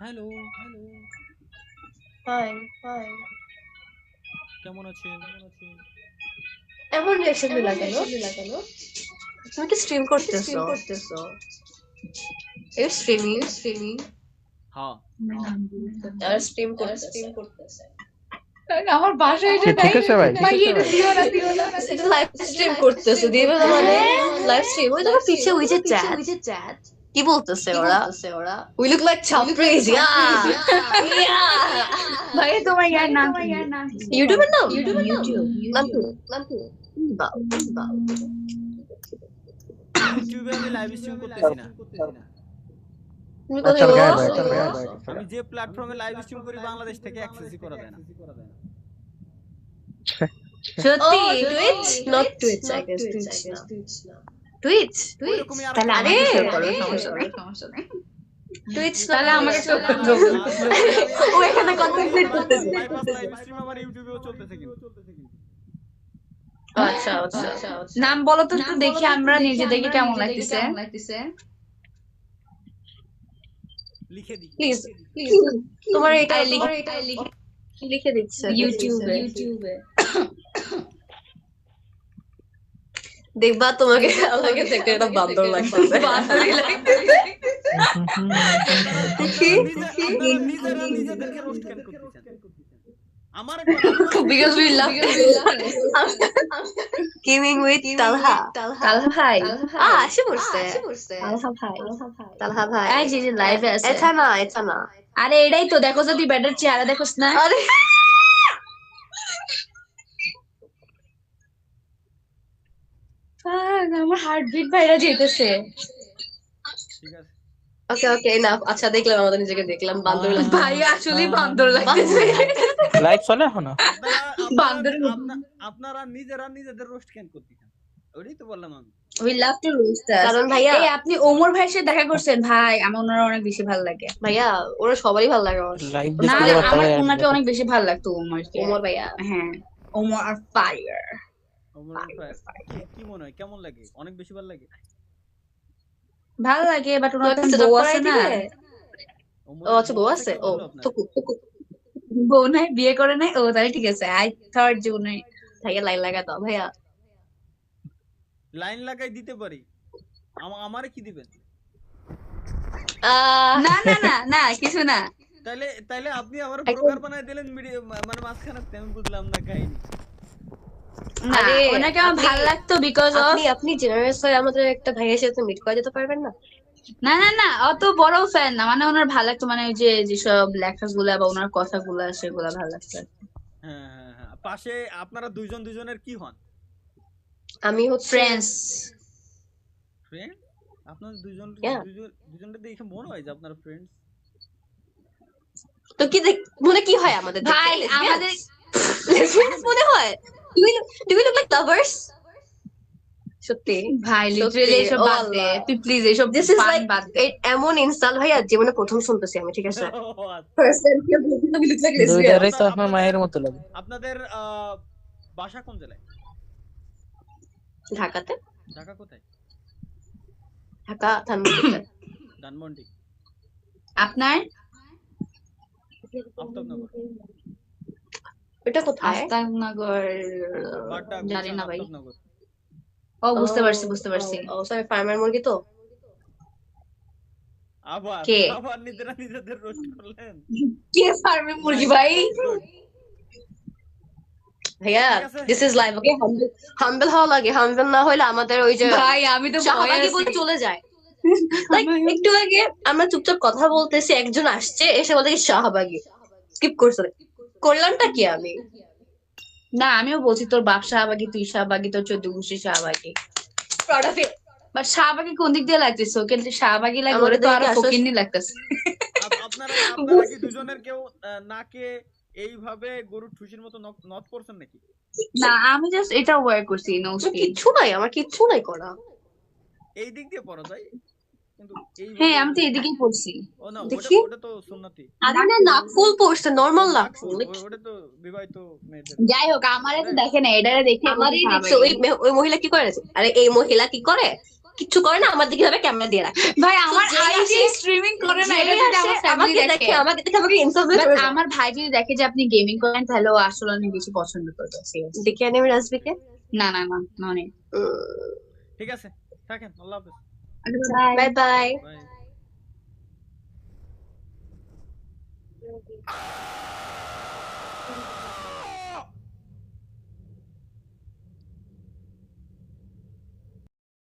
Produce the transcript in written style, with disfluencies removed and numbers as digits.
Hello, high. কেমন আছেন? এমন রিঅ্যাকশন দিলা কেন? তুমি কি স্ট্রিম করতেছো? You streaming? হ্যাঁ, আর স্ট্রিম করতেছে। আমার বাসায় এটা ঠিক নাই। আছে ভাই? ভাই এটা দিও না। এটা লাইভ স্ট্রিম করতেছে। দিবে না মানে লাইভ স্ট্রিম। ওই তোমার পিছে ওই যে চ্যাট। কি বলতেছে ওরা? We look like chapris. Yeah. ভাই তোমার ইয়ার নাম কি? ইউটিউবের নাম? নাম কি? বাহ। ইউটিউবে আমি লাইভ স্ট্রিম করতেছি না। তুমি কোথায় চল গায়ে বলছো? ভাই আমি যে প্ল্যাটফর্মে লাইভ স্ট্রিম করি বাংলাদেশ থেকে অ্যাক্সেসই করা যায় না। সত্যি Oh, Twitch? Not Twitch, I guess. Twitch? ওইরকমই আর তাহলে আরে, আমাকে শেয়ার করো, আরে। সমস্যা নেই। Twitch তাহলে আমাকে তো ও এখানে কন্টেন্ট করতেছে। বাইপাস লাইভ স্ট্রিম আমার ইউটিউবেও চলতেছে কিন্তু। আচ্ছা। নাম বলো তো একটু দেখি আমরা নিজেদেরকে কেমন লাগতেছে। লিখে দিই। প্লিজ তোমার এটা I লিখে দিচ্ছে ইউটিউবে দেখবা তোমাকে আমাকে দেখে এটা বান্দর লাগতেছে। আপনারা নিজেদেরকে রোস্ট কেন করতেছেন? আমার Because we love gaming with Talha ভাই আসে পড়ছে Talha ভাই এই যে লাইভে আছে। এটা না আরে এটাই তো দেখো, যদি ব্যাটার চেহারা দেখোস না। আরে আমার হার্টবিট বাইরে যেতেছে। ঠিক আছে। ওকে এনাফ। আচ্ছা দেখলাম, আমাদের নিজেকে দেখলাম বান্দর লাগছে। ভাই আসলে বান্দর লাগতেছে। লাইভ চলে এখনো? আপনারা নিজেদের রোস্ট কেন করতেছেন? ওইটাই তো বললাম আমি। We love to roast us. কারণ ভাইয়া এই আপনি ওমর ভাইয়ের সাথে দেখা করছেন ভাই, আমার ওনারা অনেক বেশি ভালো লাগে। ভাইয়া ওরা সবারই ভালো লাগে আমার। লাইভ না দেখতে আমার ওনাকে অনেক বেশি ভালো লাগতো ওমরকে। ওমর ভাইয়া হ্যাঁ ওমর আর ফায়ার। কি মনে হয় কেমন লাগে? অনেক বেশি ভালো লাগে। ভালো লাগে বাট ওনার তো সেটা বউ করাই আছে না। দিবে? ও আচ্ছা বউ আছে। ও টুকু বউ নাই, বিয়ে করে নাই। ও তাহলে ঠিক আছে। আই থট যে উনি ভাইয়া লাইন লাগা দাও ভাইয়া। লাইন লাগাই দিতে পারি। আমারে কি দিবেন? না কিছু না। তাইলে আপনি আমার ব্রোকার বানায় দিলেন মানে মাঝখানে আমি বুঝলাম না কাহিনী। না আরে, ওনাকে আমার ভালো লাগতো বিকজ অফ আপনি জেনারেস হয়ে আমাদের একটা ভাইয়ের সাথে মিট করে দিতে পারবেন না? না অত বড় ফ্যান না, মানে ওনার ভালো লাগতো, মানে ওই যে যেসব লেখাস গুলা বা ওনার কথাগুলা সেগুলা ভালো লাগতো। হ্যাঁ। পাশে আপনারা দুজনের কি হন? আমি হচ্ছে ফ্রেন্ডস। ফ্রেন্ড? আপনারা দুজনকে দেখে মনে হয় যে আপনারা ফ্রেন্ডস। তো কি মনে কি হয় আমাদের ভাই আমাদের lesbians মনে হয়? Do we look like lovers? সত্যি ভাই লিটারালি এসব বাদ দে তুই প্লিজ, এসব This is ফান like বাদ দে। এমন ইনস্টল ভাইয়া জীবনে প্রথম শুনতেছি আমি, ঠিক আছে? First time কেউ বলতে we look like lesbians. দুইটারই তো আপনার মায়ের মতো লাগে। আপনাদের বাসা কোন জেলায়? ঢাকাতে। ঢাকা কোথায়? ঢাকা ধানমন্ডিতে। ধানমন্ডি। আপনার আফতাবনগর। এটা কোথায়? আফতাবনগর জানি না ভাই। আফতাবনগর। ও বুঝতে পারছি। ও সরি, ফার্মের মুরগি তো। আবার নিজেদের রোস্ট করলেন। কে ফার্মে মুরগি ভাই? ভাইয়া দিস ইজ লাইভ, ওকে? হাম্বল হওয়া লাগে, হাম্বল না হইলে আমাদের ওই যে ভাই আমি তো শাহবাগী বলে চলে যায়। Like, একটু আগে আমরা চুপচাপ কথা বলতেছি, একজন আসছে এসে বলে কি শাহবাগী, স্কিপ করছে। করলামটা কি আমি? না আমিও বলছি তোর বাপ শাহবাগী, তুই শাহবাগী, তোর 14 গোষ্ঠী শাহবাগী। বাট শাহবাগী কোন দিক দিয়ে লাগতেছে? ওকে শাহবাগী লাগে, ওরে তো আরো ফকিন্নি লাগতেছে। আপনারা কি দুজনের কেউ নাকে এইভাবে গরুর ঠুসির মতো নক করছেন নাকি? না আমি জাস্ট এটা ওয়্যার করছি নোজকে। কিচ্ছু নাই, আমার কিচ্ছু নাই করা। এই দিক দিয়ে পড়া যায় কিন্তু এই হ্যাঁ আমি তো এদিকেই পড়ছি। ও না, দেখি। ওটা তো সুন্নতি। আরে না, নাকফুল পড়ছে, নরমাল নাকফুল। ওটা তো বিবাহিত মেয়েদের। যাই হোক আমারে তো দেখে না, এটারে দেখে আমারই দেখছে ওই মহিলা কি করে? আরে এই মহিলা কি করে কিছু করে না, আমার দিকে ভাবে ক্যামেরা দিয়ে রাখে। ভাই আমার যে ভাই যে আসে, স্ট্রিমিং করে না, যে এটা যদি আসে আমার ফ্যামিলি আমাকে দেখে, আমাকে দেখে আমাকে ইনসাল্ট But করে যায়। আমার ভাই যদি দেখে যে আপনি গেমিং করেন তাহলে ও আসলে অনেক বেশি পছন্দ করবে। seriously। দেখে আনি আমি রাজবিকে। না না না না অনেক। ঠিক আছে, থাকেন, আল্লাহ হাফেজ। Bye bye. বাই।